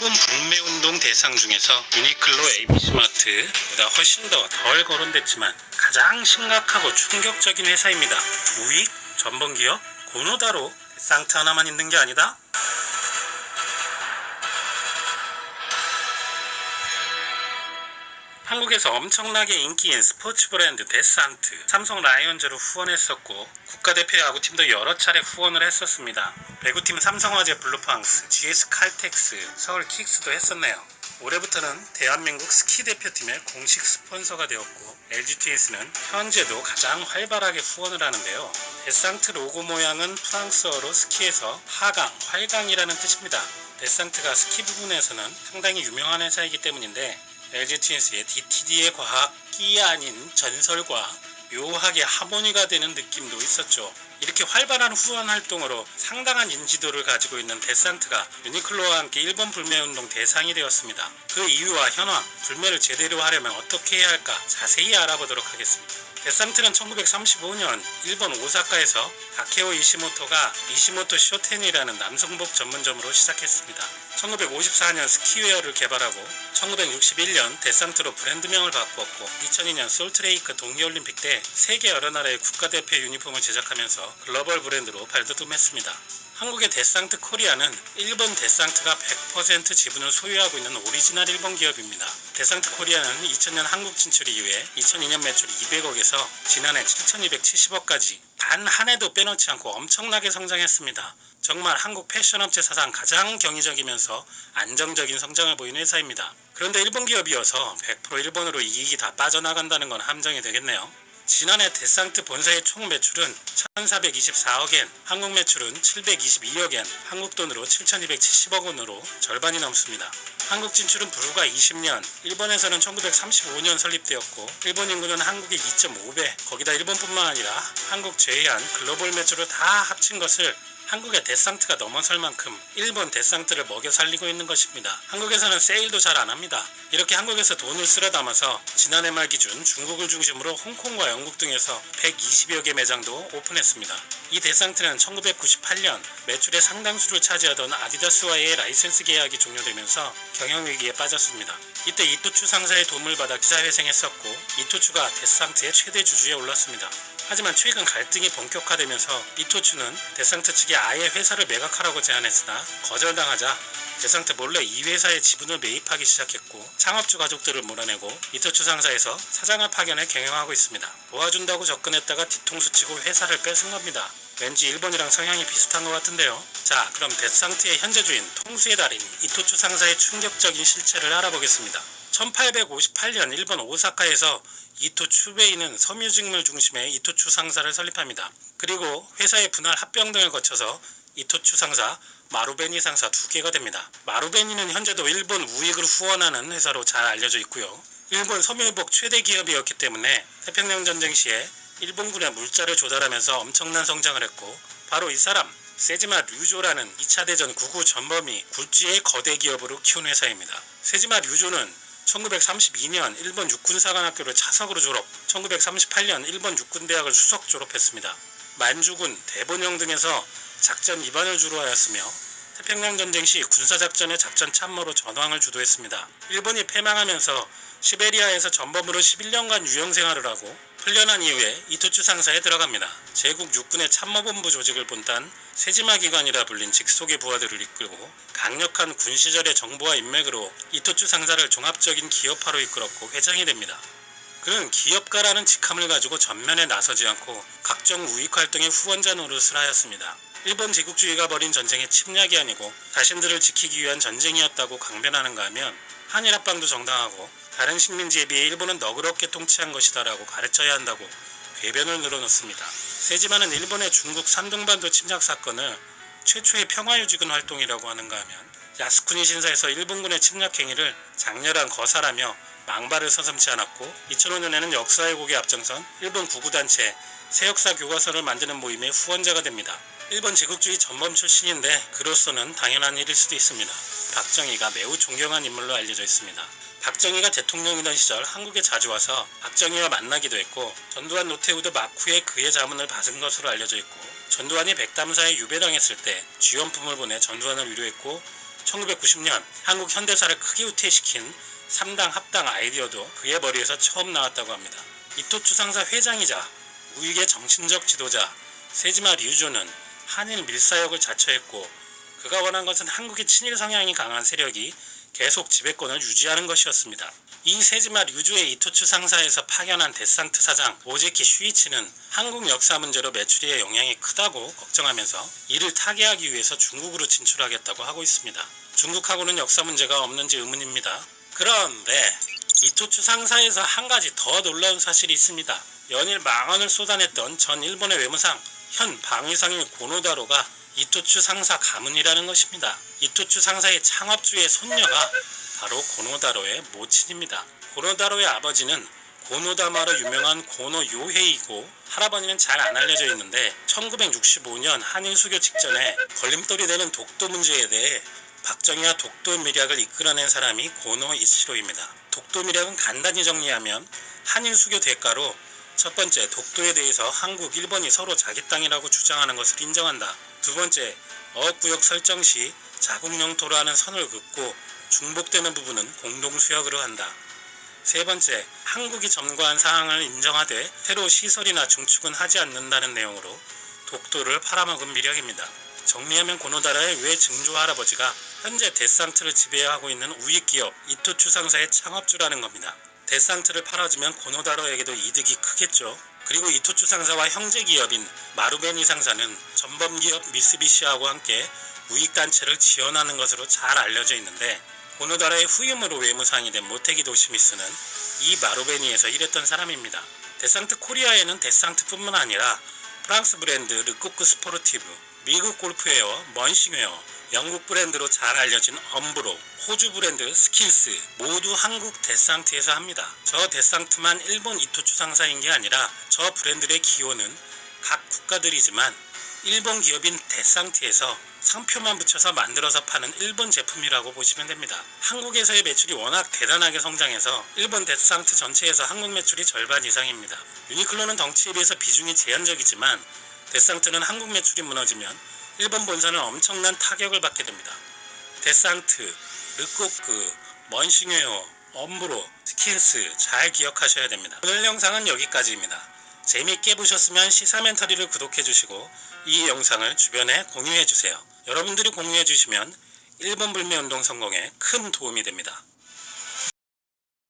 일본 북매운동 대상 중에서 유니클로 ABC마트보다 훨씬 더 덜 거론됐지만 가장 심각하고 충격적인 회사입니다. 우익, 전범기업, 고노다로 대상트 하나만 있는 게 아니다? 한국에서 엄청나게 인기인 스포츠 브랜드 데스상트, 삼성 라이온즈로 후원했었고 국가대표 야구팀도 여러 차례 후원을 했었습니다. 배구팀 삼성화재 블루팡스, GS 칼텍스, 서울 킥스도 했었네요. 올해부터는 대한민국 스키 대표팀의 공식 스폰서가 되었고 LG 트윈스는 현재도 가장 활발하게 후원을 하는데요. 데스상트 로고 모양은 프랑스어로 스키에서 하강, 활강이라는 뜻입니다. 데스상트가 스키 부분에서는 상당히 유명한 회사이기 때문인데 LG 트윈스의 DTD의 과학이 아닌 전설과 묘하게 하모니가 되는 느낌도 있었죠. 이렇게 활발한 후원 활동으로 상당한 인지도를 가지고 있는 데스상트가 유니클로와 함께 일본 불매운동 대상이 되었습니다. 그 이유와 현황, 불매를 제대로 하려면 어떻게 해야 할까 자세히 알아보도록 하겠습니다. 데스상트는 1935년 일본 오사카에서 다케오 이시모토가 이시모토 쇼텐이라는 남성복 전문점으로 시작했습니다. 1954년 스키웨어를 개발하고 1961년 데스상트로 브랜드명을 바꾸었고 2002년 솔트레이크 동계올림픽 때 세계 여러 나라의 국가대표 유니폼을 제작하면서 글로벌 브랜드로 발돋움했습니다. 한국의 데스상트 코리아는 일본 데스상트가 100% 지분을 소유하고 있는 오리지널 일본 기업입니다. 데스상트 코리아는 2000년 한국 진출 이후에 2002년 매출 200억에서 지난해 7270억까지 단 한 해도 빼놓지 않고 엄청나게 성장했습니다. 정말 한국 패션업체 사상 가장 경이적이면서 안정적인 성장을 보이는 회사입니다. 그런데 일본 기업이어서 100% 일본으로 이익이 다 빠져나간다는 건 함정이 되겠네요. 지난해 데스상트 본사의 총 매출은 1424억엔, 한국 매출은 722억엔, 한국 돈으로 7270억 원으로 절반이 넘습니다. 한국 진출은 불과 20년, 일본에서는 1935년 설립되었고 일본 인구는 한국의 2.5배, 거기다 일본뿐만 아니라 한국 제외한 글로벌 매출을 다 합친 것을 한국의 데스상트가 넘어설 만큼 일본 데스상트를 먹여 살리고 있는 것입니다. 한국에서는 세일도 잘 안합니다. 이렇게 한국에서 돈을 쓸어 담아서 지난해 말 기준 중국을 중심으로 홍콩과 영국 등에서 120여 개 매장도 오픈했습니다. 이 데스상트는 1998년 매출의 상당수를 차지하던 아디다스와의 라이센스 계약이 종료되면서 경영위기에 빠졌습니다. 이때 이토추 상사의 도움을 받아 기사회생했었고 이토추가 데스상트의 최대 주주에 올랐습니다. 하지만 최근 갈등이 본격화되면서 이토추는 데스상트 측이 아예 회사를 매각하라고 제안했으나 거절당하자 데스상트 몰래 이 회사의 지분을 매입하기 시작했고 창업주 가족들을 몰아내고 이토추 상사에서 사장을 파견해 경영하고 있습니다. 도와준다고 접근했다가 뒤통수 치고 회사를 뺏은 겁니다. 왠지 일본이랑 성향이 비슷한 것 같은데요. 자, 그럼 데스상트의 현재 주인 통수의 달인 이토추 상사의 충격적인 실체를 알아보겠습니다. 1858년 일본 오사카에서 이토추베이는 섬유직물 중심의 이토추 상사를 설립합니다. 그리고 회사의 분할 합병 등을 거쳐서 이토추 상사, 마루베니 상사 2개가 됩니다. 마루베니는 현재도 일본 우익을 후원하는 회사로 잘 알려져 있고요. 일본 섬유회복 최대 기업이었기 때문에 태평양 전쟁 시에 일본군의 물자를 조달하면서 엄청난 성장을 했고 바로 이 사람 세지마 류조라는 2차 대전 구구 전범이 굴지의 거대 기업으로 키운 회사입니다. 세지마 류조는 1932년 일본 육군사관학교를 차석으로 졸업, 1938년 일본 육군대학을 수석 졸업했습니다. 만주군, 대본영 등에서 작전 입안을 주로 하였으며 태평양 전쟁 시 군사작전의 작전 참모로 전황을 주도했습니다. 일본이 패망하면서 시베리아에서 전범으로 11년간 유영생활을 하고 훈련한 이후에 이토추 상사에 들어갑니다. 제국 육군의 참모본부 조직을 본딴 세지마 기관이라 불린 직속의 부하들을 이끌고 강력한 군 시절의 정보와 인맥으로 이토추 상사를 종합적인 기업화로 이끌었고 회장이 됩니다. 그는 기업가라는 직함을 가지고 전면에 나서지 않고 각종 우익 활동의 후원자 노릇을 하였습니다. 일본 제국주의가 벌인 전쟁의 침략이 아니고 자신들을 지키기 위한 전쟁이었다고 강변하는가 하면 한일합방도 정당하고 다른 식민지에 비해 일본은 너그럽게 통치한 것이다라고 가르쳐야 한다고 궤변을 늘어놓습니다. 세지마는 일본의 중국 산둥반도 침략 사건을 최초의 평화유지군 활동이라고 하는가 하면 야스쿠니 신사에서 일본군의 침략 행위를 장렬한 거사라며 망발을 서슴지 않았고 2005년에는 역사의 곡에 앞장선 일본 구구단체 새역사 교과서를 만드는 모임의 후원자가 됩니다. 일본 제국주의 전범 출신인데 그로서는 당연한 일일 수도 있습니다. 박정희가 매우 존경한 인물로 알려져 있습니다. 박정희가 대통령이던 시절 한국에 자주 와서 박정희와 만나기도 했고 전두환 노태우도 막후에 그의 자문을 받은 것으로 알려져 있고 전두환이 백담사에 유배당했을 때 지원품을 보내 전두환을 위로했고 1990년 한국 현대사를 크게 후퇴시킨 3당 합당 아이디어도 그의 머리에서 처음 나왔다고 합니다. 이토츠 상사 회장이자 우익의 정신적 지도자 세지마 류조는 한일 밀사역을 자처했고 그가 원한 것은 한국의 친일 성향이 강한 세력이 계속 지배권을 유지하는 것이었습니다. 이 세지마 류조의 이토츠 상사에서 파견한 데상트 사장 오제키 슈이치는 한국 역사 문제로 메추리의 영향이 크다고 걱정하면서 이를 타개하기 위해서 중국으로 진출하겠다고 하고 있습니다. 중국하고는 역사 문제가 없는지 의문입니다. 그런데 이토츠 상사에서 한 가지 더 놀라운 사실이 있습니다. 연일 망언을 쏟아냈던 전 일본의 외무상 현 방위상인 고노다로가 이토츠 상사 가문이라는 것입니다. 이토츠 상사의 창업주의 손녀가 바로 고노다로의 모친입니다. 고노다로의 아버지는 고노다마로 유명한 고노 요헤이고 할아버지는 잘 안 알려져 있는데 1965년 한일 수교 직전에 걸림돌이 되는 독도 문제에 대해 박정희와 독도 밀약을 이끌어낸 사람이 고노 이치로입니다. 독도 밀약은 간단히 정리하면 한일 수교 대가로 첫 번째, 독도에 대해서 한국, 일본이 서로 자기 땅이라고 주장하는 것을 인정한다. 두 번째, 어구역 설정 시 자국 영토로 하는 선을 긋고 중복되는 부분은 공동 수역으로 한다. 세 번째, 한국이 점거한 사항을 인정하되 새로 시설이나 증축은 하지 않는다는 내용으로 독도를 팔아먹은 밀약입니다. 정리하면 고노다라의 외 증조 할아버지가 현재 데상트를 지배하고 있는 우익기업 이토츠 상사의 창업주라는 겁니다. 데상트를 팔아주면 고노다로에게도 이득이 크겠죠. 그리고 이토츠 상사와 형제기업인 마루베니 상사는 전범기업 미쓰비시하고 함께 우익단체를 지원하는 것으로 잘 알려져 있는데 고노다라의 후임으로 외무상이 된 모테기 도시미스는 이 마루베니에서 일했던 사람입니다. 데상트 코리아에는 데상트뿐만 아니라 프랑스 브랜드 르코크 스포르티브, 미국 골프웨어, 먼싱웨어, 영국 브랜드로 잘 알려진 엄브로, 호주 브랜드 스킨스 모두 한국 데상트에서 합니다. 저 데상트만 일본 이토츠 상사인 게 아니라 저 브랜드의 기호는 각 국가들이지만 일본 기업인 데상트에서 상표만 붙여서 만들어서 파는 일본 제품이라고 보시면 됩니다. 한국에서의 매출이 워낙 대단하게 성장해서 일본 데상트 전체에서 한국 매출이 절반 이상입니다. 유니클로는 덩치에 비해서 비중이 제한적이지만 데상트는 한국 매출이 무너지면 일본 본사는 엄청난 타격을 받게 됩니다. 데상트, 르코크, 먼싱웨어, 엄브로, 스킨스 잘 기억하셔야 됩니다. 오늘 영상은 여기까지입니다. 재미있게 보셨으면 시사멘터리를 구독해주시고 이 영상을 주변에 공유해주세요. 여러분들이 공유해주시면 일본 불매운동 성공에 큰 도움이 됩니다.